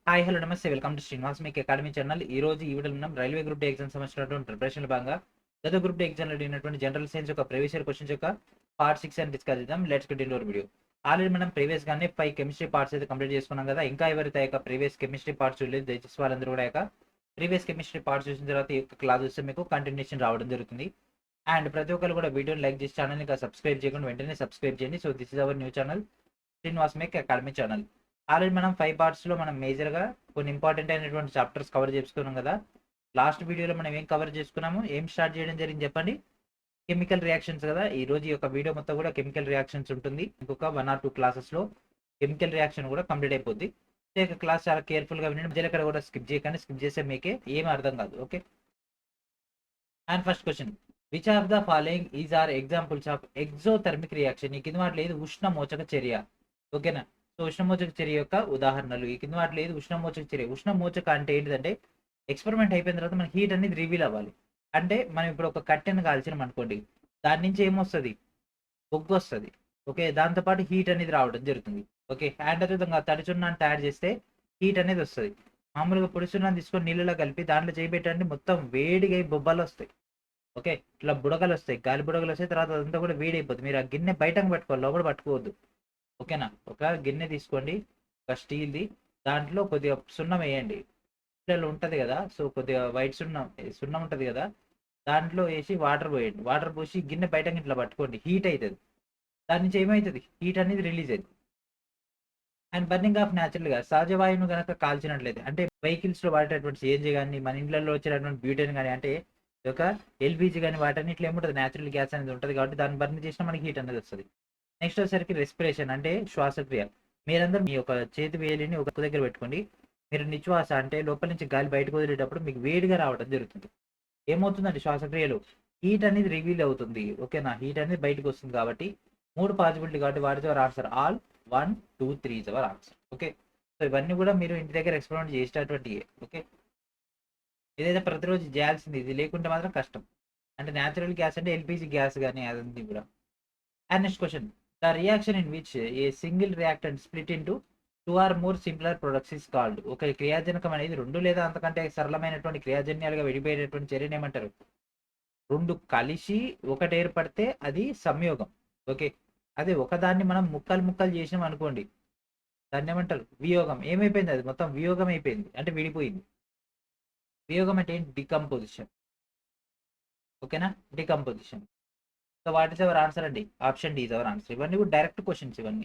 Hi hello నమస్తే welcome to Srinivas మీకు academy channel. ఈ రోజు ఈ వీడియోలో మనం రైల్వే గ్రూప్ డి ఎగ్జామ్ సంబంధించినటువంటి ప్రిపరేషన్ భాగంగా గత గ్రూప్ డి ఎగ్జామ్లో అడిగినటువంటి జనరల్ సైన్స్ యొక్క ప్రీవియస్ ఇయర్ క్వశ్చన్స్ యొక్క పార్ట్ 6 అని డిస్కస్ చేద్దాం. Let's get into video. Already మనం ప్రీవియస్ గానే 5 కెమిస్ట్రీ పార్ట్స్ అయితే కంప్లీట్ చేసుకున్నాం కదా. ఇంకా ఎవరైతే యొక్క ప్రీవియస్ కెమిస్ట్రీ పార్ట్స్ చూడలేదు దయచేసి వాళ్ళందరూ కూడా యొక్క ప్రీవియస్ కెమిస్ట్రీ పార్ట్స్ చూసిన తర్వాత ఈ యొక్క క్లాస్ వస్తే మీకు కంటిన్యూషన్ రావడం జరుగుతుంది. అండ్ ప్రతి ఒక్కరు కూడా వీడియోని లైక్ చేసి ఛానల్ని ఇంకా సబ్స్క్రైబ్ చేయకుండా వెంటనే సబ్స్క్రైబ్ చేయండి. So this is our new channel Srinivas make academy channel. Already మనం 5 పార్ట్స్లో మనం మేజర్గా కొన్ని ఇంపార్టెంట్ అయినటువంటి చాప్టర్స్ కవర్ చేసుకున్నాం కదా. లాస్ట్ వీడియోలో మనం ఏం కవర్ చేసుకున్నాము, ఏం స్టార్ట్ చేయడం జరిగింది చెప్పండి? కెమికల్ రియాక్షన్స్ కదా. ఈ రోజు ఈ యొక్క వీడియో మొత్తం కూడా కెమికల్ రియాక్షన్స్ ఉంటుంది. ఇంకొక 1 or 2 క్లాసెస్లో కెమికల్ రియాక్షన్ కూడా కంప్లీట్ అయిపోద్ది. ఈ యొక్క క్లాస్ చాలా కేర్ఫుల్గా వినండి. మధ్యలో ఎక్కడ కూడా స్కిప్ చేయకండి. స్కిప్ చేస్తే మీకే ఏం అర్థం కాదు. Okay. And first question, which of the following is are examples of exothermic reaction? ఈ కింద వాటిలో ఏది ఉష్ణమోచక చర్య? ఓకేనా. సో ఉష్ణమోచక చర్య యొక్క ఉదాహరణలు ఈ కింద వాటిలో ఏది ఉష్ణమోచక చర్య? ఉష్ణమోచక అంటే ఏంటిదంటే ఎక్స్పెరిమెంట్ అయిపోయిన తర్వాత మనకి హీట్ అనేది రివీల్ అవ్వాలి. అంటే మనం ఇప్పుడు ఒక కట్టెను కాల్చినాం అనుకోండి, దాని నుంచి ఏమొస్తుంది? బొగ్గు వస్తుంది. ఓకే, దాంతోపాటు హీట్ అనేది రావడం జరుగుతుంది. ఓకే, అండ్ అదేవిధంగా తడి చున్నాన్ని తయారు చేస్తే హీట్ అనేది వస్తుంది. మామూలుగా పొడి చున్నాన్ని తీసుకొని నీళ్ళలో కలిపి దాంట్లో చేయబెట్టండి, మొత్తం వేడిగా బొబ్బలు వస్తాయి. ఓకే, ఇట్లా బుడగలు వస్తాయి, గాలి బుడగలు వస్తాయి. తర్వాత అదంతా కూడా వేడి అయిపోతుంది. మీరు ఆ గిన్నె బయటకు పట్టుకోవాలి, లోపల పట్టుకోవద్దు. ఓకేనా. ఒక గిన్నె తీసుకోండి, ఒక స్టీల్ది. దాంట్లో కొద్దిగా సున్నం వేయండి. ఇట్లా ఉంటుంది కదా, సో కొద్దిగా వైట్ సున్నం సున్నం ఉంటుంది కదా, దాంట్లో వేసి వాటర్ పోయండి. వాటర్ పోసి గిన్నె బయటకి ఇట్లా పట్టుకోండి, హీట్ అవుతుంది. దాని నుంచి ఏమవుతుంది? హీట్ అనేది రిలీజ్ అవుతుంది. అండ్ బర్నింగ్ ఆఫ్ న్యాచురల్ గా సహజ వాయువును కనుక కాల్చినట్లయితే, అంటే వెహికల్స్ లో వాడేటటువంటి సిఎన్జీ కానీ మన ఇండ్లలో వచ్చేటటువంటి బ్యూటేన్ కానీ, అంటే ఒక ఎల్పిజి కానీ వాటన్నిటిలో ఏముంటుంది? న్యాచురల్ గ్యాస్ అనేది ఉంటుంది. కాబట్టి దాన్ని బర్న్ చేసినా మనకి హీట్ అనేది వస్తుంది. నెక్స్ట్ వచ్చేసరికి రెస్పిరేషన్ అంటే శ్వాసక్రియ. మీరందరూ మీ యొక్క చేతి వేలిని ఒక దగ్గర పెట్టుకోండి. మీరు నిశ్వాస అంటే లోపల నుంచి గాలి బయటకు వదిలేటప్పుడు మీకు వేడిగా రావడం జరుగుతుంది. ఏమవుతుందంటే శ్వాసక్రియలో హీట్ అనేది రివీల్ అవుతుంది. ఓకేనా, హీట్ అనేది బయటకు వస్తుంది. కాబట్టి 3 పాసిబిలిటీ కాబట్టి వాటితో answer all 1, 2, 3 is our answer. Okay, so ఇవన్నీ కూడా మీరు ఇంటి దగ్గర ఎక్స్పెరిమెంట్ చేసేటటువంటి. ఓకే, ఏదైతే ప్రతిరోజు చేయాల్సింది, ఇది లేకుంటే మాత్రం కష్టం. అంటే న్యాచురల్ గ్యాస్ అంటే ఎల్పిజి గ్యాస్ కానీ అదంతా కూడా. And next question, the reaction in which a single reactant split into 2 or more simpler products is called? ఒక క్రియాజనకం అనేది 2 లేదా అంతకంటే సరళమైనటువంటి క్రియాజన్యాలుగా విడిపోయేటటువంటి చర్యను ఏమంటారు? 2 కలిసి ఒకటి ఏర్పడితే అది సంయోగం. ఓకే, అదే ఒకదాన్ని మనం ముక్కలు ముక్కలు చేసినాం అనుకోండి, దాన్ని ఏమంటారు? వియోగం. ఏమైపోయింది? అది మొత్తం వియోగం అయిపోయింది, అంటే విడిపోయింది. వియోగం అంటే ఏంటి? డికంపోజిషన్. ఓకేనా, decomposition. So what is our answer అండి? Option D is our answer. ఇవన్నీ కూడా డైరెక్ట్ క్వశ్చన్స్ ఇవన్నీ.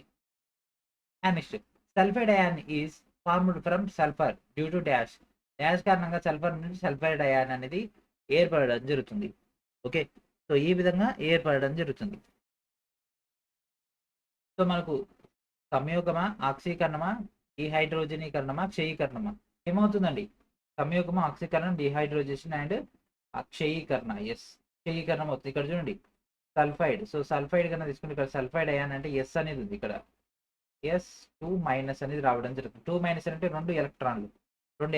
And next, sulphide ion is formed from sulphur due to dash. Dash కారణంగా సల్ఫర్ నుంచి సల్ఫైడ్ అయాన్ అనేది ఏర్పడడం జరుగుతుంది. ఓకే, సో ఈ విధంగా ఏర్పడడం జరుగుతుంది. సో మనకు సంయోగమా, ఆక్సీకరణమా, డిహైడ్రోజనీకరణమా, క్షయీకరణమా? ఏమవుతుందండి? సంయోగమా, ఆక్సీకరణం, డిహైడ్రోజేషన్ అండ్ అక్షయీకరణ. ఎస్, క్షయీకరణం అవుతుంది. ఇక్కడ చూడండి సల్ఫైడ్. సో సల్ఫైడ్ కన్నా తీసుకుంటే ఇక్కడ సల్ఫైడ్ అయాన్ అంటే ఎస్ అనేది ఉంది. ఇక్కడ ఎస్ 2- అనేది రావడం జరుగుతుంది. 2- అంటే 2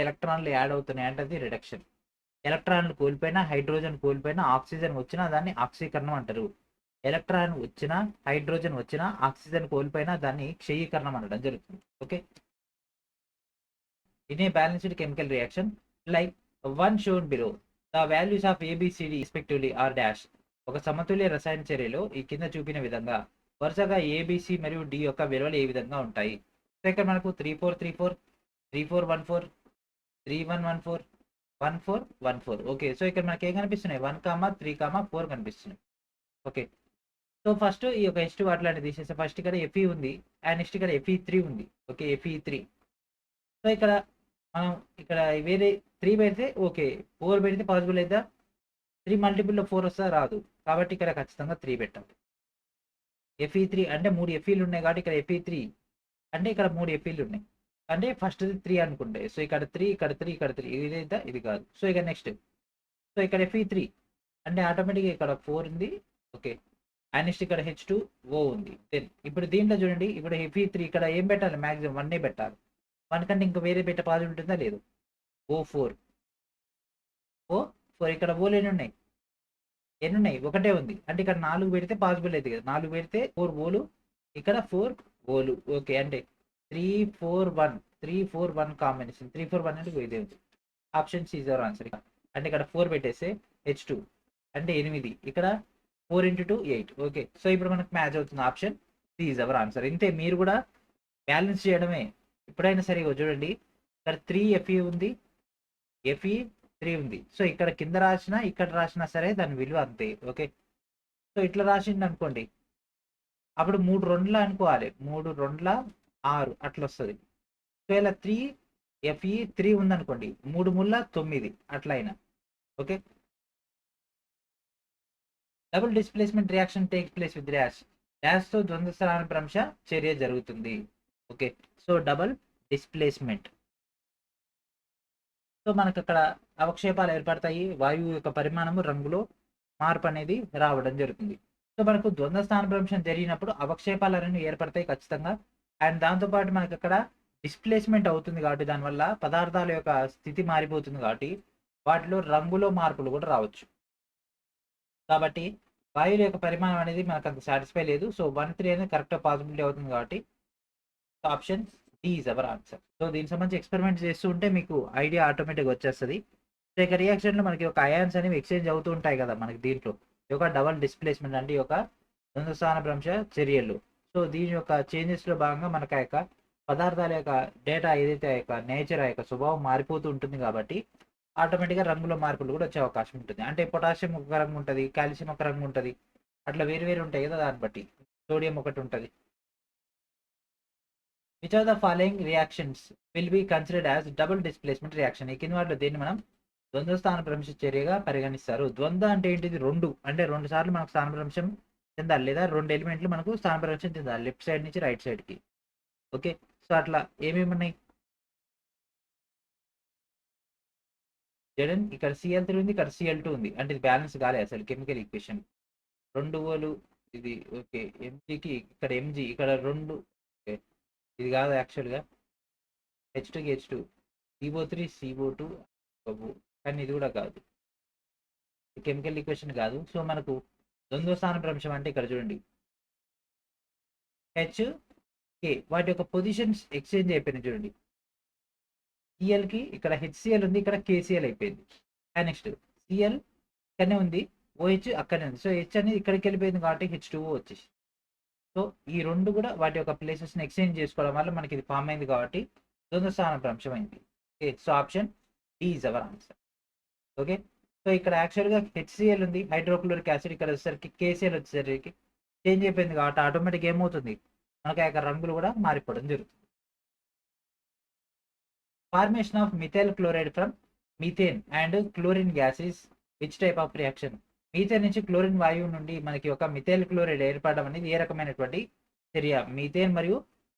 ఎలక్ట్రాన్లు యాడ్ అవుతున్నాయి అంటే అది రిడక్షన్. ఎలక్ట్రాన్లు కోల్పోయినా, హైడ్రోజన్ కోల్పోయినా, ఆక్సిజన్ వచ్చినా దాన్ని ఆక్సీకరణం అంటారు. ఎలక్ట్రాన్ వచ్చినా, హైడ్రోజన్ వచ్చినా, ఆక్సిజన్ కోల్పోయినా దాన్ని క్షయీకరణం అనడం జరుగుతుంది. Okay, in a balanced chemical reaction like one shown below, the values of A B C D respectively are dash. ఒక సమతుల్య రసాయన చర్యలో ఈ కింద చూపిన విధంగా వరుసగా ఏబిసి మరియు డి యొక్క విలువలు ఏ విధంగా ఉంటాయి? సో ఇక్కడ మనకు 3-4-3-4, 3-4-1-4, 3-1-1-4, 1-4-1-4. ఓకే, సో ఇక్కడ మనకి ఏం కనిపిస్తున్నాయి? 1, 3, 4 కనిపిస్తున్నాయి. ఓకే, సో ఫస్ట్ ఈ యొక్క H2 అట్లాంటి తీసేస్తే ఫస్ట్ ఇక్కడ Fe ఉంది, అండ్ నెక్స్ట్ ఇక్కడ Fe3 ఉంది. Okay, Fe3. సో ఇక్కడ మనం ఇక్కడ వేరే 3 పెడితే ఓకే, 4 పెడితే పాసిబుల్ అవుతుందా? 3 మల్టిపుల్లో 4 వస్తుందా? రాదు. కాబట్టి ఇక్కడ ఖచ్చితంగా 3 పెట్టాలి. Fe3 అంటే 3 Feలు ఉన్నాయి కాబట్టి ఇక్కడ Fe3 అంటే ఇక్కడ 3 Feలు ఉన్నాయి అంటే ఫస్ట్ 3 అనుకుంటే. సో ఇక్కడ 3, ఇక్కడ 3, ఇక్కడ 3, ఇదైతే ఇది కాదు. సో ఇక నెక్స్ట్, సో ఇక్కడ Fe3 అంటే ఆటోమేటిక్గా ఇక్కడ 4 ఉంది. ఓకే, అండ్ నెక్స్ట్ ఇక్కడ H2O ఉంది. దెన్ ఇప్పుడు దీంట్లో చూడండి, ఇప్పుడు Fe3 ఇక్కడ ఏం పెట్టాలి? మ్యాక్సిమం 1 పెట్టాలి. 1 కంటే ఇంకా వేరే పెట్టే పాజిబిలిటీ ఉంటుందా? లేదు. O4, ఇక్కడ ఓలు ఎన్ని ఉన్నాయి? ఒకటే ఉంది. అంటే ఇక్కడ 4 పెడితే పాసిబుల్ అవుతుంది కదా. 4 పెడితే 4 ఓలు, ఇక్కడ 4 ఓలు. ఓకే, అంటే 3, 4, 1 3 4 1 కాంబినేషన్ 3 4 1 అంటే ఇదే ఉంది. Option C is our answer. అంటే ఇక్కడ 4 పెట్టేస్తే H2 అంటే 8, ఇక్కడ 4 × 2 8. ఓకే, సో ఇప్పుడు మనకు మ్యాచ్ అవుతుంది. Option C is our answer. ఇంతే, మీరు కూడా బ్యాలెన్స్ చేయడమే ఎప్పుడైనా సరే. చూడండి, ఇక్కడ 3 Fe ఉంది, Fe 3 ఉంది. సో ఇక్కడ కింద రాసినా ఇక్కడ రాసినా సరే దాని విలువ అంతే. ఓకే, సో ఇట్లా రాసిండు అనుకోండి, అప్పుడు 3 2 అనుకోవాలి, 3 2 6 అట్లా వస్తుంది. ఒకవేళ 3 Fe 3 ఉందనుకోండి, 3 3 9 అట్లా అయినా. Okay, double displacement reaction take place with dash తో ద్వంద్వ స్థానభ్రంశ చర్య జరుగుతుంది. Okay, so double displacement. So మనకు అక్కడ అవక్షేపాలు ఏర్పడతాయి, వాయువు యొక్క పరిమాణము రంగులో మార్పు అనేది రావడం జరుగుతుంది. సో మనకు ద్వంద్వ స్థానభ్రంశం జరిగినప్పుడు అవక్షేపాలు అనేవి ఏర్పడతాయి ఖచ్చితంగా. అండ్ దాంతోపాటు మనకు అక్కడ డిస్ప్లేస్మెంట్ అవుతుంది కాబట్టి దానివల్ల పదార్థాల యొక్క స్థితి మారిపోతుంది కాబట్టి వాటిలో రంగులో మార్పులు కూడా రావచ్చు. కాబట్టి వాయువుల యొక్క పరిమాణం అనేది మనకు అంత సాటిస్ఫై లేదు. సో 1 3 అనేది కరెక్ట్ పాసిబిలిటీ అవుతుంది కాబట్టి option D is our answer. So దీనికి సంబంధించి ఎక్స్పెరిమెంట్ చేస్తూ ఉంటే మీకు ఐడియా ఆటోమేటిక్గా వచ్చేస్తుంది. సో ఇక రియాక్షన్లో మనకి ఒక అయాన్స్ అనేవి ఎక్స్చేంజ్ అవుతూ ఉంటాయి కదా మనకి దీంట్లో. ఈ యొక్క డబల్ డిస్ప్లేస్మెంట్ అంటే ఈ యొక్క ద్వంద్వ స్థానభ్రంశ చర్యలు. సో దీని యొక్క చేంజెస్లో భాగంగా మనకు ఆ యొక్క పదార్థాల యొక్క డేటా ఏదైతే ఆ యొక్క నేచర్, ఆ యొక్క స్వభావం మారిపోతూ ఉంటుంది కాబట్టి ఆటోమేటిక్గా రంగులో మార్పులు కూడా వచ్చే అవకాశం ఉంటుంది. అంటే పొటాషియం ఒక రంగు ఉంటుంది, కాల్షియం ఒక రంగు ఉంటుంది, అట్లా వేరు వేరు ఉంటాయి కదా దాన్ని బట్టి. సోడియం ఒకటి ఉంటుంది. Which are the following reactions will be considered as double displacement reaction? ఈ కింద వాటిలో దేన్ని మనం ద్వంద్వ స్థానభ్రంశ చర్యగా పరిగణిస్తారు? ద్వంద్వ అంటే ఏంటిది? 2 అంటే 2 సార్లు మనకు స్థానభ్రంశం చెందాలి, లేదా 2 ఎలిమెంట్లు మనకు స్థానభ్రంశం చెందాలి, లెఫ్ట్ సైడ్ నుంచి రైట్ సైడ్కి. ఓకే, సో అట్లా ఏమేమి ఉన్నాయి? జడన్ ఇక్కడ Cl3 ఉంది, ఇక్కడ Cl2 ఉంది, అంటే ఇది బ్యాలెన్స్ కాలే అసలు కెమికల్ ఈక్వేషన్. 2 ఓలు ఇది. ఓకే, Mgకి ఇక్కడ Mg ఇక్కడ 2. ఓకే, ఇది కాదు యాక్చువల్గా H2కి H2, CO3 CO2, కానీ ఇది కూడా కాదు, కెమికల్ ఈక్వేషన్ కాదు. సో మనకు ద్వంద్వ స్థానభ్రంశం అంటే ఇక్కడ చూడండి H K వాటి యొక్క పొజిషన్స్ ఎక్స్చేంజ్ అయిపోయినాయి. చూడండి, Cl కి ఇక్కడ HCl ఉంది, ఇక్కడ KCl అయిపోయింది. అండ్ నెక్స్ట్ Cl ఇక్కడనే ఉంది, OH అక్కడనే ఉంది. సో H అనేది ఇక్కడికి వెళ్ళిపోయింది కాబట్టి H2O వచ్చేసి. సో ఈ 2 కూడా వాటి యొక్క ప్లేసెస్ని ఎక్స్చేంజ్ చేసుకోవడం వల్ల మనకి ఇది ఫామ్ అయింది కాబట్టి ద్వంద్వ స్థానభ్రంశం అయింది. Okay, so option D is our answer. Okay, so ఇక్కడ యాక్చువల్గా HCl ఉంది, హైడ్రోక్లోరిక్ యాసిడ్, ఇక్కడ వచ్చేసరికి KCl వచ్చేసరికి చేంజ్ అయిపోయింది కాబట్టి ఆటోమేటిక్ ఏమవుతుంది, మనకి ఆ యొక్క రంగులు కూడా మారిపోవడం జరుగుతుంది. Formation of methyl chloride from methane and chlorine gases which type of reaction? Methane నుంచి క్లోరిన్ వాయువు నుండి మనకి ఒక మిథైల్ క్లోరైడ్ ఏర్పడడం అనేది ఏ రకమైనటువంటి చర్య? మీథేన్ మరియు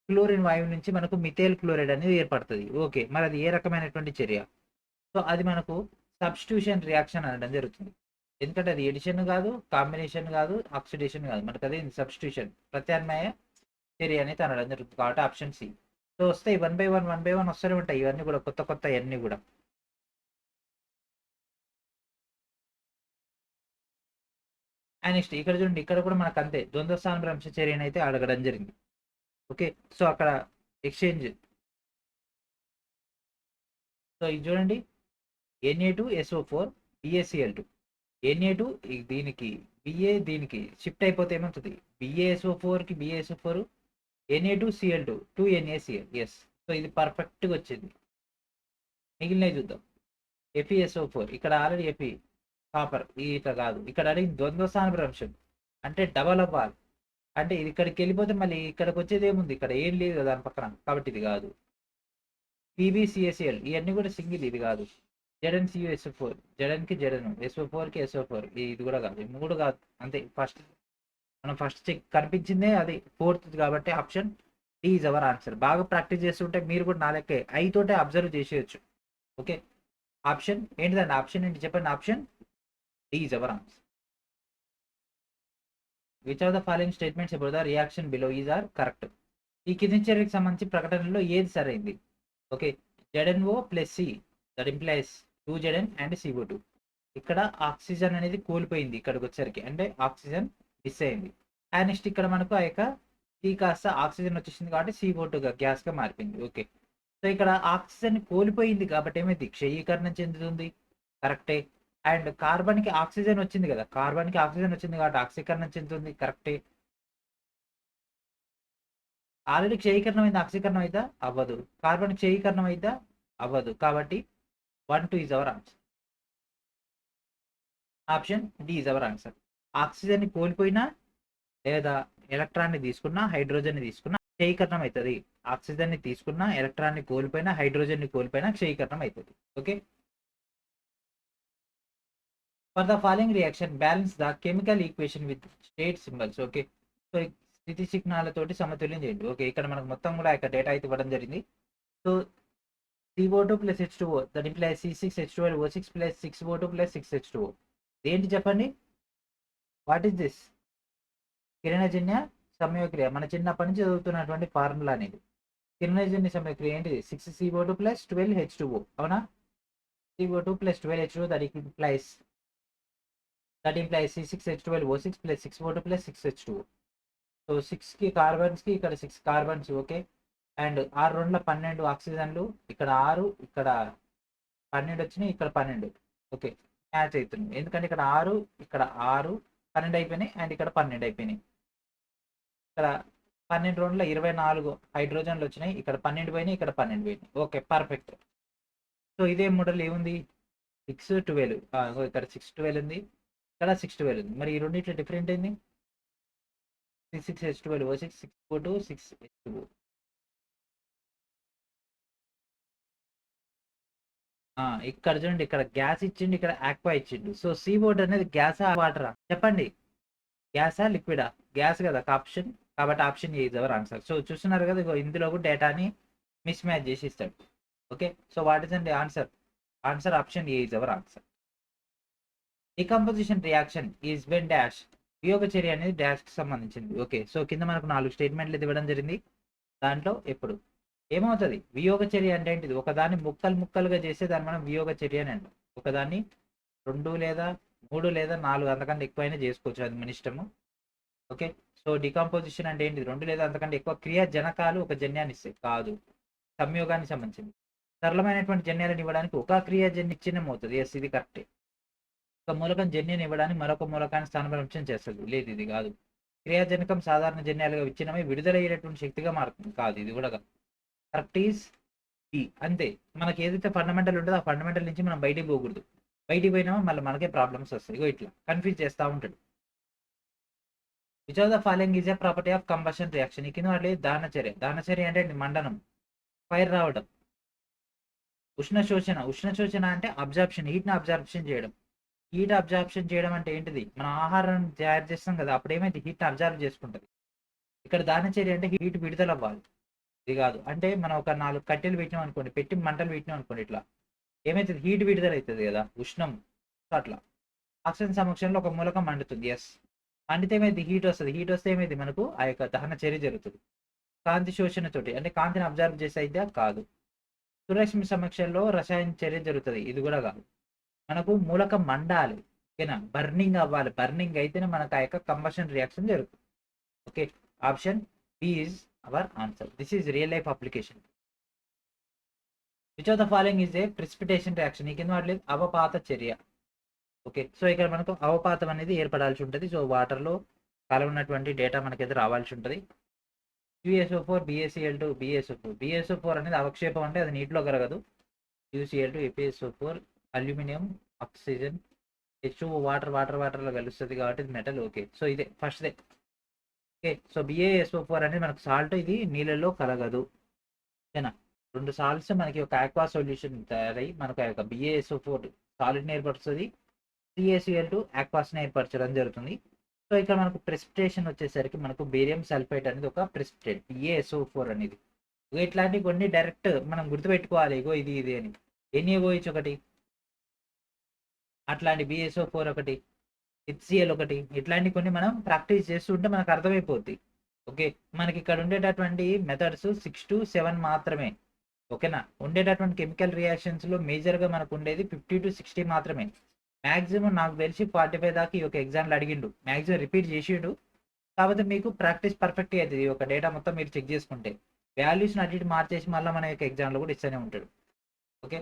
క్లోరిన్ వాయువు నుంచి మనకు మిథైల్ క్లోరైడ్ అనేది ఏర్పడుతుంది. ఓకే, మరి అది ఏ రకమైనటువంటి చర్య? సో అది మనకు సబ్స్టిట్యూషన్ రియాక్షన్ అనడం జరుగుతుంది. ఎందుకంటే అది ఎడిషన్ కాదు, కాంబినేషన్ కాదు, ఆక్సిడేషన్ కాదు, మనకు అది సబ్స్టిట్యూషన్, ప్రత్యామ్నాయ చర్య అనేది అనడం జరుగుతుంది కాబట్టి ఆప్షన్ సి. సో వస్తాయి 1 by 1 వస్తూనే ఉంటాయి ఇవన్నీ కూడా, కొత్త కొత్త అన్నీ కూడా. అండ్ నెక్స్ట్ ఇక్కడ చూడండి, ఇక్కడ కూడా మనకు అంతే ద్వంద్వ స్థానభ్రంశ చర్యను అయితే అడగడం జరిగింది. ఓకే, సో అక్కడ ఎక్స్చేంజ్. సో ఇది చూడండి, Na2SO4 BaCl2, Na2 దీనికి Ba దీనికి షిఫ్ట్ అయిపోతే ఏమవుతుంది, BaSO4కి BaSO4, Na2Cl2 2NaCl. Yes, so ఇది పర్ఫెక్ట్గా వచ్చింది. మిగిలినవి చూద్దాం. FeSO4 ఇక్కడ ఆల్రెడీ Fe కాపర్, ఇట్లా కాదు, ఇక్కడ అడిగింది ద్వంద్వ స్థానభ్రంశం అంటే డబల్ అవ్వాలి, అంటే ఇది ఇక్కడికి వెళ్ళిపోతే మళ్ళీ ఇక్కడికి వచ్చేది ఏముంది, ఇక్కడ ఏం లేదు కదా దాని పక్కన, కాబట్టి ఇది కాదు. PbCaCl ఇవన్నీ కూడా సింగిల్, ఇది కాదు. ZnCuSO4 జడన్కి జడను, SO4కి SO4, ఇది కూడా కాదు, 3 కాదు అంతే. మనం ఫస్ట్ చెక్ కనిపించిందే అది 4th కాబట్టి option D is our answer. బాగా ప్రాక్టీస్ చేస్తుంటే మీరు కూడా నా లెక్కే ఐతోటే అబ్జర్వ్ చేసేయచ్చు. ఓకే, ఆప్షన్ ఏంటిదండి? ఆప్షన్ ఏంటి చెప్పండి? Option D is our answer. Which of the following statements about the reaction below is are correct? ఈ కింది చర్యకి సంబంధించి ప్రకటనలో ఏది సరైంది? Okay, ZnO + C that implies 2Zn and CO2. ఇక్కడ ఆక్సిజన్ అనేది కోల్పోయింది ఇక్కడికి వచ్చేసరికి, అంటే ఆక్సిజన్ మిస్ అయింది. అండ్ నెక్స్ట్ ఇక్కడ మనకు ఆ యొక్క C కాస్త ఆక్సిజన్ వచ్చేసింది కాబట్టి CO2 గ్యాస్గా మారిపోయింది. ఓకే, సో ఇక్కడ ఆక్సిజన్ కోల్పోయింది కాబట్టి ఏమైంది, క్షయీకరణం చెందుతుంది. కరెక్టే. అండ్ కార్బన్కి ఆక్సిజన్ వచ్చింది కదా, కార్బన్కి ఆక్సిజన్ వచ్చింది కాబట్టి ఆక్సీకరణం చెందుతుంది. కరెక్టే. ఆల్రెడీ క్షయీకరణం అయింది, ఆక్సీకరణం అయితే అవ్వదు. కార్బన్ క్షయీకరణం అయితే అవ్వదు. కాబట్టి 1, 2 is our answer. Option D is our answer. Oxygen ని కోల్పోయినా లేదా ఎలక్ట్రాన్ ని తీసుకున్నా హైడ్రోజన్ ని తీసుకున్నా క్షయీకరణం అవుతుంది. ఆక్సిజన్ ని తీసుకున్నా ఎలక్ట్రాన్ ని కోల్పోయినా హైడ్రోజన్ ని కోల్పోయినా క్షయీకరణం అవుతుంది. Okay. For the following reaction balance the chemical equation with state symbols. Okay. So స్థితి చిహ్నాలతోటి సమతుల్యం చేయండి. ఓకే, ఇక్కడ మనకు మొత్తం కూడా ఇక్కడ డేటా అయితే ఇవ్వడం జరిగింది. So CO2 plus H2O that implies C6H12O6 plus 6O2 plus 6H2O. ఏంటి చెప్పండి, వాట్ ఈస్ దిస్? కిరణజన్య సమయోక్రియ, మన చిన్నప్పటి నుంచి చదువుతున్నటువంటి ఫార్ములా అనేది. కిరణజన్య సమయోక్రియ ఏంటిది? 6CO2 plus 12H2O. అవునా? CO2 plus 12H2O that implies C6H12O6 plus 6O2 plus 6H2O. So 6కి కార్బన్స్ కి ఇక్కడ 6 కార్బన్స్. ఓకే. అండ్ 6 2 12 ఆక్సిజన్లు, ఇక్కడ 6 ఇక్కడ 12 వచ్చినాయి, ఇక్కడ 12. ఓకే, మ్యాచ్ అవుతుంది. ఎందుకంటే ఇక్కడ 6 ఇక్కడ 6 12 అయిపోయినాయి అండ్ ఇక్కడ 12 అయిపోయినాయి. ఇక్కడ 12 2 24 హైడ్రోజన్లు వచ్చినాయి, ఇక్కడ 12 పోయినాయి, ఇక్కడ 12 పోయినాయి. Okay, perfect. సో ఇదే మోడల్ ఏముంది? 6 12, ఇక్కడ 6 12 ఉంది, ఇక్కడ 6 12 ఉంది. మరి ఈ రెండింటి డిఫరెంట్ ఏంది? 6H12O6 6O2 6H2O. ఇక్కడ చూడండి, ఇక్కడ గ్యాస్ ఇచ్చిండు, ఇక్కడ ఆక్వా ఇచ్చిండు. సో సీ వాటర్ అనేది గ్యాసా వాటరా చెప్పండి? గ్యాసా లిక్విడా? గ్యాస్ కదా ఆప్షన్. కాబట్టి option A is our answer. So చూస్తున్నారు కదా, ఇందులో కూడా డేటాని మిస్ మ్యాచ్ చేసి ఇస్తాడు. ఓకే. సో వాట్ ఇస్ అండి answer? Answer option A is our answer. Decomposition reaction is when dash. వియోగ చర్య అనేది డాష్ కి సంబంధించింది. ఓకే. సో కింద మనకు 4 స్టేట్మెంట్లు ఇవ్వడం జరిగింది. దాంట్లో ఎప్పుడు ఏమవుతుంది? వియోగ చర్య అంటే ఏంటిది? ఒకదాన్ని ముక్కలుగా చేస్తే దాన్ని మనం వియోగ చర్య అని అంటాం. ఒకదాన్ని 2 లేదా 3 లేదా 4 అంతకంటే ఎక్కువైనా చేసుకోవచ్చు, అది మన ఇష్టము. ఓకే. సో డికంపోజిషన్ అంటే ఏంటిది? 2 లేదా అంతకంటే ఎక్కువ క్రియాజనకాలు ఒక జన్యాన్ని ఇస్తాయి కాదు, సంయోగానికి సంబంధించింది. సరళమైనటువంటి జన్యాలను ఇవ్వడానికి ఒక క్రియాజన్య ఇచ్చినం అవుతుంది. ఎస్, ఇది కరెక్టే. ఒక మూలకం జన్యాన్ని ఇవ్వడానికి మరొక మూలకాన్ని స్థానభ్రంశం చేస్తుంది. లేదు, ఇది కాదు. క్రియాజనకం సాధారణ జన్యాలుగా విచ్ఛిన్నమై విడుదలయ్యేటటువంటి శక్తిగా మారుతుంది. కాదు, ఇది కూడా కాదు. Correct is B. అంతే. మనకి ఏదైతే ఫండమెంటల్ ఉంటుందో ఆ ఫండమెంటల్ నుంచి మనం బయటికి పోకూడదు. బయటికి పోయినామో మళ్ళీ మనకే ప్రాబ్లమ్స్ వస్తాయి. ఇగో ఇట్లా కన్ఫ్యూజ్ చేస్తూ ఉంటాడు. Which of the following is a property of combustion reaction. ఈ కింద వాటి దానచర్య. దానచర్య అంటే మండనం, ఫైర్ రావడం. ఉష్ణ శోషణ అంటే అబ్జార్ప్షన్, హీట్ని అబ్జార్ప్షన్ చేయడం. హీట్ అబ్జార్ప్షన్ చేయడం అంటే ఏంటిది? మనం ఆహారం తయారు చేస్తాం కదా, అప్పుడు ఏమైతే హీట్ని అబ్జార్బ్ చేసుకుంటుంది. ఇక్కడ దానచర్య అంటే హీట్ విడుదల అవ్వాలి. ఇది కాదు. అంటే మనం ఒక 4 కట్టెలు పెట్టినాం అనుకోండి, పెట్టి మంటలు పెట్టినాం అనుకోండి, ఇట్లా ఏమైతుంది? హీట్ విడుదల అవుతుంది కదా, ఉష్ణం. అట్లా ఆక్సిజన్ సమక్షంలో ఒక మూలకం మండుతుంది. ఎస్, మండితే ఏమైంది? హీట్ వస్తుంది. హీట్ వస్తే ఏమైంది? మనకు ఆ యొక్క దహన చర్య జరుగుతుంది. కాంతి శోషణతోటి అంటే కాంతిని అబ్జర్వ్ చేసే అయితే కాదు. సూర్యరశ్మి సమక్షంలో రసాయన చర్య జరుగుతుంది. ఇది కూడా కాదు. మనకు మూలకం మండాలి. ఓకేనా? బర్నింగ్ అవ్వాలి. బర్నింగ్ అయితేనే మనకు ఆ యొక్క కంబషన్ రియాక్షన్ జరుగుతుంది. Okay, option B is our answer. This is real life application. Which of the following is a precipitation reaction. ఈ కింద వాటి అవపాత చర్య. ఓకే. సో ఇక్కడ మనకు అవపాతం అనేది ఏర్పడాల్సి ఉంటుంది. సో వాటర్లో కలవనటువంటి డేటా మనకైతే రావాల్సి ఉంటుంది. QaSO4 BaCl2 BaSO4 అనేది అవక్షేపం, అంటే అది నీటిలో కరగదు. UCl2 FeSO4 aluminium oxygen H2O వాటర్లో కలుస్తుంది కాబట్టి ఇది మెటల్. ఓకే. సో ఇదే first they. Okay. So BaSO4 అనేది మనకు సాల్ట్, ఇది నీళ్ళలో కలగదు. ఓకేనా? 2 సాల్ట్స్ మనకి ఒక ఆక్వా సొల్యూషన్ తయారై మనకు ఆ యొక్క BaSO4 సాలిడ్ని ఏర్పరుస్తుంది, CaCl2 ఆక్వాస్ని ఏర్పరచడం జరుగుతుంది. సో ఇక్కడ మనకు ప్రెసిపిటేషన్ వచ్చేసరికి మనకు బేరియం సల్ఫైట్ అనేది ఒక ప్రెసిపిటేట్, BaSO4 అనేది. ఇట్లాంటివి కొన్ని డైరెక్ట్ మనం గుర్తుపెట్టుకోవాలి. ఇగో ఇది అని. NaOH ఒకటి, అట్లాంటి BaSO4 ఒకటి, HCl ఒకటి, ఇట్లాంటి కొన్ని మనం ప్రాక్టీస్ చేస్తుంటే మనకు అర్థమైపోద్ది. ఓకే. మనకి ఇక్కడ ఉండేటటువంటి మెథడ్స్ 6 to 7 మాత్రమే. ఓకేనా? ఉండేటటువంటి కెమికల్ రియాక్షన్స్ లో మేజర్ గా మనకు ఉండేది 50 to 60 మాత్రమే. మాక్సిమం నాకు తెలిసి 45 దాకా ఈ యొక్క ఎగ్జామ్లు అడిగిండు, మాక్సిమం రిపీట్ చేసిండు. కాకపోతే మీకు ప్రాక్టీస్ పర్ఫెక్ట్ అవుతుంది. ఒక డేటా మొత్తం మీరు చెక్ చేసుకుంటే వాల్యూస్ని అటు ఇటు మార్చేసి మళ్ళీ మన యొక్క ఎగ్జామ్లో కూడా ఇస్తూనే ఉంటాడు. Okay,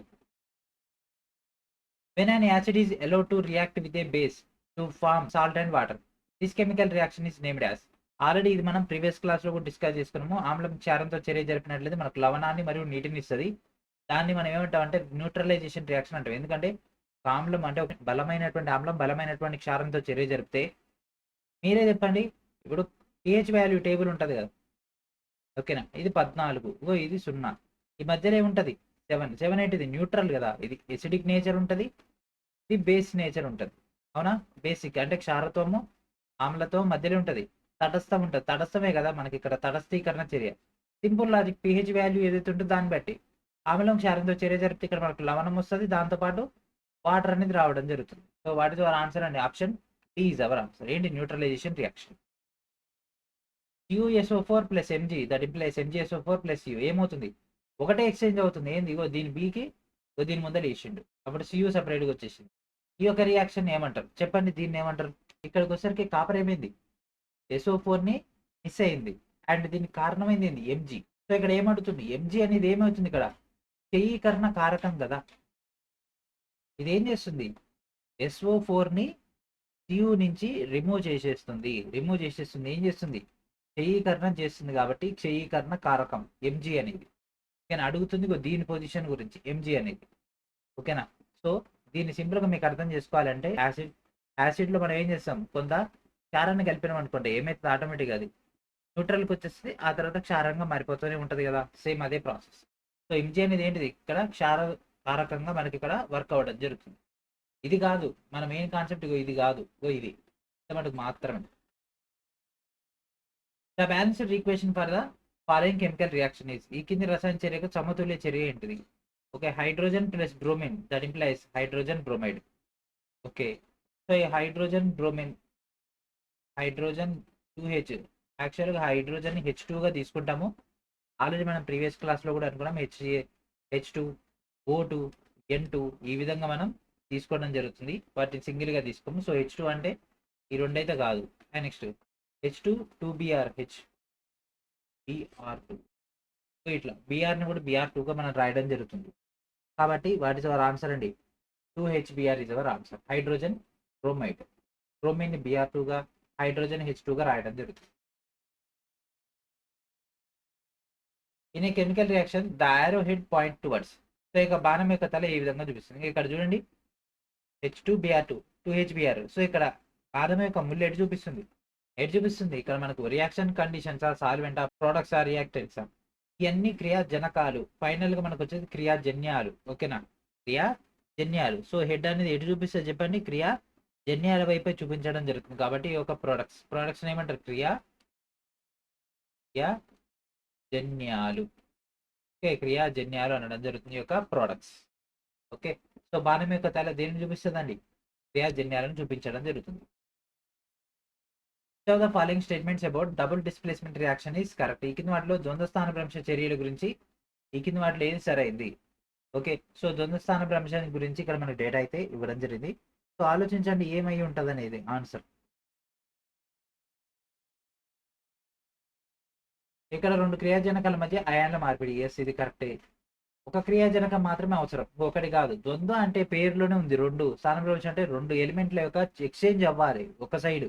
when an acid is allowed to react with a base to form salt and water, this chemical reaction is named as. Already ఇది మనం ప్రీవియస్ క్లాస్లో కూడా డిస్కస్ చేసుకున్నాము. ఆమ్లం క్షారంతో చర్య జరిపినట్లయితే మనకు లవణాన్ని మరియు నీటిని ఇస్తుంది. దాన్ని మనం ఏమంటాం అంటే న్యూట్రలైజేషన్ రియాక్షన్ అంటాం. ఎందుకంటే ఆమ్లం అంటే ఒక బలమైనటువంటి ఆమ్లం బలమైనటువంటి క్షారంతో చర్య జరిపితే, మీరే చెప్పండి, ఇప్పుడు పిహెచ్ వాల్యూ టేబుల్ ఉంటుంది కదా, ఓకేనా, ఇది 14, ఇది 0, ఈ మధ్యలో ఏముంటుంది 7. 7 ఏంటిది న్యూట్రల్ కదా, ఇది ఎసిడిక్ నేచర్ ఉంటుంది, ఇది బేస్ నేచర్ ఉంటుంది. అవునా, బేసిక్ అంటే క్షారత్వము ఆమ్లత్వం మధ్యలో ఉంటుంది, తటస్థం ఉంటుంది. తటస్థమే కదా మనకి ఇక్కడ తటస్థీకరణ చర్య. సింపుల్ లాజిక్, పిహెచ్ వాల్యూ ఏదైతే ఉంటుందో దాన్ని బట్టి ఆమ్లం క్షారంతో చర్య జరిపితే ఇక్కడ మనకు లవణం వస్తుంది, దాంతోపాటు వాటర్ అనేది రావడం జరుగుతుంది. So what is our answer అండి, option D is our answer. ఏంటి neutralisation reaction. CuSO4 plus Mg that implies MgSO4 plus Cu ఏమవుతుంది, ఒకటే ఎక్స్చేంజ్ అవుతుంది. ఏంది, ఇగో దీని బీకి దీని ముందర వేసిండు, అప్పుడు Cu సపరేట్గా వచ్చేసింది. ఈ యొక్క రియాక్షన్ ఏమంటారు చెప్పండి, దీన్ని ఏమంటారు. ఇక్కడికి వచ్చేసరికి కాపర్ ఏమైంది, SO4ని మిస్ అయింది, అండ్ దీనికి కారణమైంది ఏంది, Mg. సో ఇక్కడ ఏమడుతుంది, Mg అనేది ఏమవుతుంది ఇక్కడ క్షయీకరణ కారకం కదా, ఇది ఏం చేస్తుంది, SO4ని Cu నుంచి రిమూవ్ చేసేస్తుంది. ఏం చేస్తుంది, క్షయీకరణం చేస్తుంది. కాబట్టి క్షయీకరణ కారకం Mg అనేది. ఓకేనా, అడుగుతుంది దీని పొజిషన్ గురించి Mg అనేది. ఓకేనా, సో దీన్ని సింపుల్గా మీకు అర్థం చేసుకోవాలంటే యాసిడ్లో మనం ఏం చేస్తాం, కొంత క్షారాన్ని కలిపినాం అనుకోండి, ఏమైతే ఆటోమేటిక్గా అది న్యూట్రల్కి వచ్చేస్తుంది, ఆ తర్వాత క్షారంగా మారిపోతూనే ఉంటుంది కదా, సేమ్ అదే ప్రాసెస్. సో Mg అనేది ఏంటిది, ఇక్కడ క్షార కారకంగా మనకి ఇక్కడ వర్క్ అవ్వడం జరుగుతుంది. ఇది కాదు మన మెయిన్ కాన్సెప్ట్, ఇది కాదు, ఇది మటుకు మాత్రమే. The balanced equation for the following chemical reaction is, ఈ కింది రసాయన చర్యకు సమతుల్య చర్య ఏంటిది. Okay, hydrogen plus bromine that implies hydrogen bromide. Okay, so ఈ హైడ్రోజన్ బ్రోమిన్, హైడ్రోజన్ 2H, యాక్చువల్గా హైడ్రోజన్ H2గా తీసుకుంటాము. ఆల్రెడీ మనం ప్రీవియస్ క్లాస్లో కూడా అనుకున్నాం, H2, O2, N2 ఈ విధంగా మనం తీసుకోవడం జరుగుతుంది. వాటిని సింగిల్గా తీసుకోము. సో H2 అంటే ఈ రెండైతే కాదు. And next H2 2Br, Br2. So ఇట్లా Brని కూడా Br2గా మనం రాయడం జరుగుతుంది. కాబట్టి వాట్ ఇస్ అవర్ ఆన్సర్ అండి, 2HBr is our answer. Hydrogen bromide, bromine ని Br2గా, హైడ్రోజన్ H2గా రాయడం జరుగుతుంది. In a chemical reaction the ఆరో హెడ్ పాయింట్ టువర్డ్స్, సో ఇక బాణం యొక్క తల ఏ విధంగా చూపిస్తుంది. ఇక్కడ చూడండి H2Br2, 2HBr. సో ఇక్కడ బాణం యొక్క ముళ్ళు ఎటు చూపిస్తుంది, ఇక్కడ మనకు reaction conditions, solvent, products, reactants, ఇవన్నీ క్రియాజనకాలు. ఫైనల్ గా మనకు వచ్చేది క్రియాజన్యాలు. ఓకేనా, క్రియాజన్యాలు. సో హెడ్ అనేది ఎటు చూపిస్తే చెప్పండి, క్రియాజన్యాల వైపే చూపించడం జరుగుతుంది. కాబట్టి ఈ యొక్క ప్రొడక్ట్స్ ఏమంటారు, క్రియాజన్యాలు. ఓకే, క్రియాజన్యాలు అనడం జరుగుతుంది ఈ యొక్క ప్రొడక్ట్స్. ఓకే, సో బాణం యొక్క తల దేనిని చూపిస్తుందండి, క్రియాజన్యాలను చూపించడం జరుగుతుంది. So the following statements about double displacement reaction is correct. ఈ కింద వాటిలో ద్వంద్వ స్థాన భ్రంశ చర్యల గురించి ఈ కింద వాటిలో ఏది సరైంది. ఓకే, సో ద్వంద్వ స్థాన భ్రంశానికి గురించి ఇక్కడ మనకు డేటా అయితే ఇవ్వడం జరిగింది. సో ఆలోచించండి ఏమై ఉంటుంది అనేది ఆన్సర్. ఇక్కడ రెండు క్రియాజనకాల మధ్య అయాన్ల మార్పిడి, ఎస్ ఇది కరెక్టే. ఒక క్రియాజనకం మాత్రమే అవసరం, ఒకటి కాదు. ద్వంద్వ అంటే పేరులోనే ఉంది, రెండు స్థాన భ్రంశం అంటే రెండు ఎలిమెంట్ల యొక్క ఎక్స్చేంజ్ అవ్వాలి ఒక సైడ్,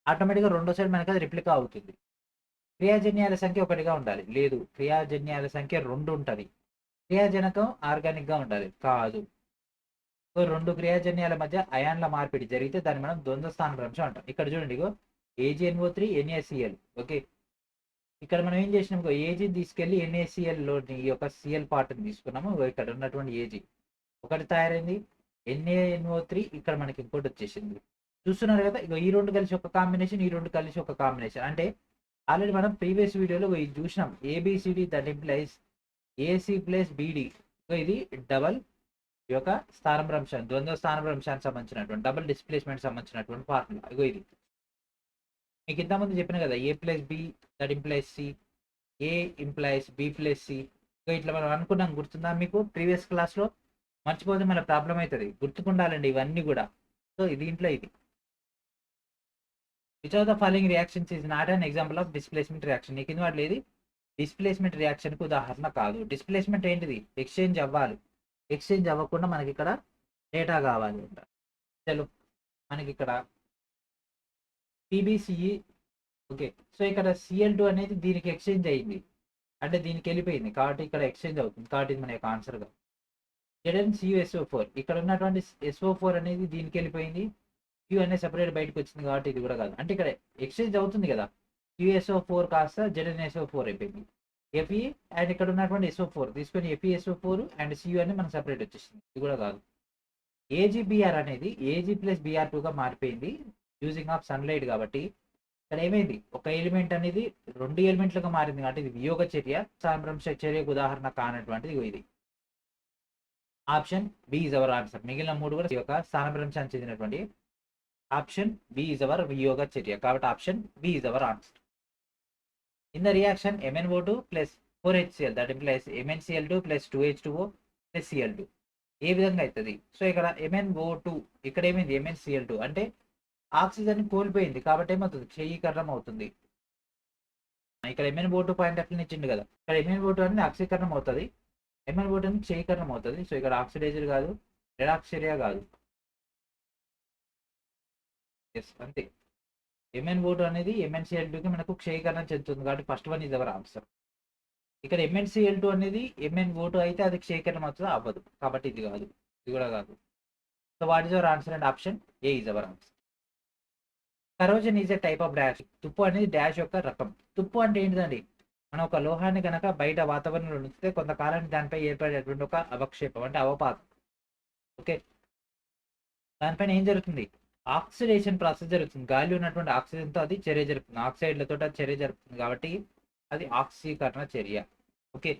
ఆటోమేటిక్గా రెండో సైడ్ మనకి అది రిప్లికా అవుతుంది. క్రియాజన్యాల సంఖ్య ఒకటిగా ఉండాలి, లేదు క్రియాజన్యాల సంఖ్య 2 ఉంటుంది. క్రియాజనకం ఆర్గానిక్గా ఉండాలి, కాదు. సో రెండు క్రియాజన్యాల మధ్య అయాన్ల మార్పిడి జరిగితే దాన్ని మనం ద్వంద్వ స్థాన భ్రంశం అంటాం. ఇక్కడ చూడండి, ఇగో AgNO3 NaCl. ఓకే, ఇక్కడ మనం ఏం చేసినాం, ఏజీ తీసుకెళ్లి NaCl ఈ యొక్క Cl పార్ట్ని తీసుకున్నాము. ఇక్కడ ఉన్నటువంటి ఏజీ ఒకటి తయారైంది, NaNO3 ఇక్కడ మనకి ఇంకోటి వచ్చేసింది. చూస్తున్నారు కదా, ఇక ఈ రెండు కలిసి ఒక కాంబినేషన్, ఈ రెండు కలిసి ఒక కాంబినేషన్. అంటే ఆల్రెడీ మనం ప్రీవియస్ వీడియోలో ఇది చూసినాం, ABCD that implies AC plus BD. ఇది డబల్ ఈ యొక్క స్థాన భ్రంశం, ద్వంద్వ స్థాన భ్రంశానికి సంబంధించినటువంటి డబుల్ డిస్ప్లేస్మెంట్ సంబంధించినటువంటి ఫార్ములా. ఇది మీకు ఇంతకుముందు చెప్పిన కదా, A plus B that implies C, A implies B plus C. ఇట్లా మనం అనుకున్నాం, గుర్తుందా మీకు ప్రీవియస్ క్లాస్లో. మర్చిపోతే మన ప్రాబ్లం అవుతుంది, గుర్తుకుండాలండి ఇవన్నీ కూడా. సో దీంట్లో ఇది which of the following reactions is not an example of displacement reaction. ఈ కింద వాటిలో ఏది డిస్ప్లేస్మెంట్ రియాక్షన్కి ఉదాహరణ కాదు. డిస్ప్లేస్మెంట్ ఏంటిది? ఎక్స్చేంజ్ అవ్వాలి. ఎక్స్చేంజ్ అవ్వకుండా మనకి ఇక్కడ డేటా కావాలి అంట. చలో మనకి ఇక్కడ పీబీసీఈ ఓకే. సో ఇక్కడ సిఎల్2 అనేది దీనికి ఎక్స్చేంజ్ అయ్యింది, అంటే దీనికి వెళ్ళిపోయింది కాబట్టి ఇక్కడ ఎక్స్చేంజ్ అవుతుంది కాబట్టి ఇది మన యొక్క ఆన్సర్గా. ZnCuSO4 ఇక్కడ ఉన్నటువంటి SO4 అనేది దీనికి వెళ్ళిపోయింది, Q అనేది సెపరేట్ బయటకు వచ్చింది కాబట్టి ఇది కూడా కాదు. అంటే ఇక్కడ ఎక్స్చేంజ్ అవుతుంది కదా, QSO4 కాస్త ZnSO4 అయిపోయింది. Fe అండ్ ఇక్కడ ఉన్నటువంటి SO4 తీసుకొని FeSO4 అండ్ Cu అని మనకు సెపరేట్ వచ్చేసింది, ఇది కూడా కాదు. AgBr అనేది Ag+Br2గా మారిపోయింది యూజింగ్ ఆఫ్ సన్లైట్ కాబట్టి ఇక్కడ ఏమైంది, ఒక ఎలిమెంట్ అనేది 2 ఎలిమెంట్లుగా మారింది కాబట్టి ఇది వియోగ చర్య. సాంభ్రంశ చర్యకు ఉదాహరణ కానటువంటిది ఇది. Option B is our answer. మిగిలిన 3 కూడా యొక్క స్థానభ్రంశానికి చెందినటువంటి. ఆప్షన్ బి ఇస్ అవర్ వియోగ చర్య కాబట్టి option B is our answer. In the reaction MnO2 plus 4HCl that implies MnCl2 plus 2H2O plus Cl2 ఏ విధంగా అవుతుంది? సో ఇక్కడ MnO2 ఇక్కడ ఏమైంది, MnCl2 అంటే ఆక్సిజన్ కోల్పోయింది కాబట్టి ఏమవుతుంది, క్షయీకరణం అవుతుంది. ఇక్కడ MnO2 పాయింట్ ఎట్లా ఇచ్చిండు కదా, ఇక్కడ MnO2 అనేది ఆక్సీకరణం అవుతుంది, MnO2 అనేది క్షయీకరణం అవుతుంది. సో ఇక్కడ ఆక్సిడైజర్ కాదు, రెడాక్స్ చర్య కాదు. ఎస్ అంతే. MnO2 అనేది MnCl2కి మనకు క్షయీకరణం చెందుతుంది కాబట్టి first one is our answer. ఇక్కడ MnCl2 అనేది MnO2 అయితే అది క్షయీకరణం అవుతుందా, అవ్వదు కాబట్టి ఇది కాదు, ఇది కూడా కాదు. So what is our answer and option A is our answer. Corrosion is a type of dash. తుప్పు అనేది డాష్ యొక్క రకం. తుప్పు అంటే ఏంటిదండి, మనం ఒక లోహాన్ని కనుక బయట వాతావరణంలో ఉంచితే కొంతకాలానికి దానిపై ఏర్పడేటువంటి ఒక అవక్షేపం అంటే అవపాతం. ఓకే, దానిపైన ఏం జరుగుతుంది, ఆక్సిడేషన్ ప్రాసెస్ జరుగుతుంది. గాలి ఉన్నటువంటి ఆక్సిజన్తో అది చర్య జరుపుతుంది, ఆక్సైడ్లతో అది చర్య జరుపుతుంది కాబట్టి అది ఆక్సీకరణ చర్య. ఓకే,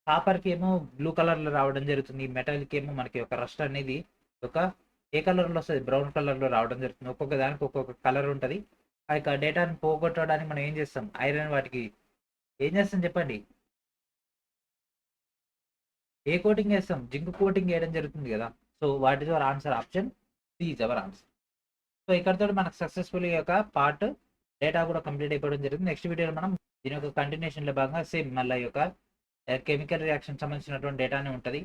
కాపర్కి ఏమో బ్లూ కలర్లో రావడం జరుగుతుంది, మెటల్కి ఏమో మనకి ఒక రస్ట్ అనేది ఒక ఏ కలర్లో వస్తుంది, బ్రౌన్ కలర్లో రావడం జరుగుతుంది. ఒక్కొక్క దానికి ఒక్కొక్క కలర్ ఉంటుంది. ఆ యొక్క డేటాను పోగొట్టడానికి మనం ఏం చేస్తాం, ఐరన్ వాటికి ఏం చేస్తాం చెప్పండి, ఏ కోటింగ్ వేస్తాం, జింక్ కోటింగ్ వేయడం జరుగుతుంది కదా. So what is our answer, option C is our answer. So ఇక్కడతో మనకు సక్సెస్ఫుల్ యొక్క పార్ట్ డేటా కూడా కంప్లీట్ అయిపోవడం జరిగింది. నెక్స్ట్ వీడియోలో మనం దీని యొక్క కంటిన్యూషన్లో భాగంగా సేమ్ మళ్ళీ యొక్క కెమికల్ రియాక్షన్ సంబంధించినటువంటి డేటానే ఉంటుంది.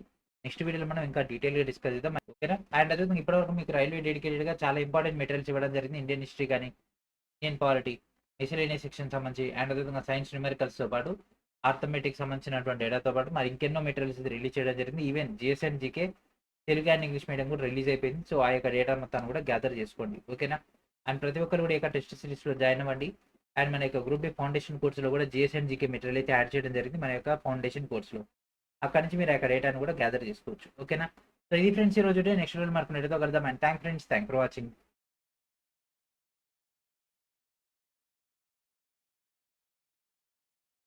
నెక్స్ట్ వీడియోలో మనం ఇంకా డీటెయిల్గా డిస్కస్ చేద్దాం, ఓకేనా. అండ్ అదే ఇప్పటివరకు మీకు రైల్వే డెడికేటెడ్గా చాలా ఇంపార్టెంట్ మెటీరియల్స్ ఇవ్వడం జరిగింది, ఇండియన్ హిస్టరీ కానీ, ఇండియన్ పాలిటీ, మిస్లేనియస్ సెక్షన్ సంబంధించి అండ్ అదేవిధంగా సైన్స్ న్యూమెరికల్స్తో పాటు ఆర్థమెటిక్ సంబంధించినటువంటి డేటాతో పాటు మరి ఇంకెన్నో మెటీరియల్స్ ఇది రిలీజ్ చేయడం జరిగింది. Even GSN GK Telugu and English medium కూడా రిలీజ్ అయిపోయింది. సో ఆ యొక్క డేటా మొత్తాన్ని కూడా గ్యాదర్ చేసుకోండి, ఓకేనా. అండ్ ప్రతి ఒక్కరు కూడా ఈ యొక్క టెస్ట్ సిరీస్లో జాయిన్ అవ్వండి. అండ్ మన యొక్క గ్రూప్ డి ఫౌండేషన్ కోర్సులో కూడా GSN GK మెటీరియల్ అయితే యాడ్ చేయడం జరిగింది మన యొక్క ఫౌండేషన్ కోర్సులో. అక్కడి నుంచి మీరు ఆ యొక్క డేటాను కూడా గ్యాదర్ చేసుకోవచ్చు, ఓకేనా. సో ఇది ఫ్రెండ్స్ ఈ రోజు నెక్స్ట్ రోజు మనకు నెట్తో కలుద్దాం. And thank for watching.